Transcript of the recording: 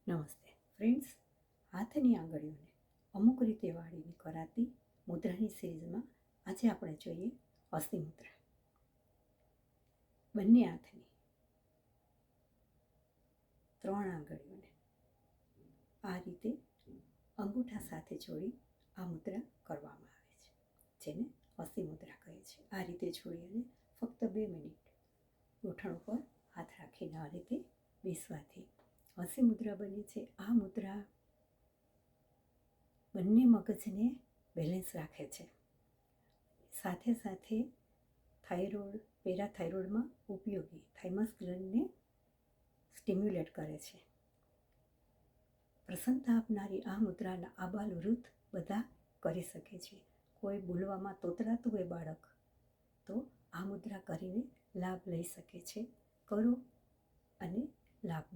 નમસ્તે ફ્રેન્ડ્સ, હાથની આંગળીઓને અમુક રીતે વાળીને કરાતી મુદ્રાની સિરીઝમાં આજે આપણે જોઈએ હસ્તી મુદ્રા. બંને હાથની 3 આંગળીઓને આ રીતે અંગૂઠા સાથે જોડી આ મુદ્રા કરવામાં આવે છે, જેને હસ્તી મુદ્રા કહે છે. આ રીતે જોડી અને ફક્ત 2 મિનિટ ગોઠણ ઉપર હાથ રાખીને આ રીતે બેસવાથી હસ્તી મુદ્રા બને છે. આ મુદ્રા બંને મગજને બેલેન્સ રાખે છે, સાથે સાથે થાઇરોઇડ, પેરાથાઇરોઇડમાં ઉપયોગી થાઇમસ ગ્લેન્ડને સ્ટિમ્યુલેટ કરે છે. પ્રસન્નતા આપનારી આ મુદ્રાના આબાલવૃદ્ધ બધા કરી શકે છે. કોઈ બોલવામાં તોતરાતું હોય બાળક તો આ મુદ્રા કરીને લાભ લઈ શકે છે. કરો અને લાભ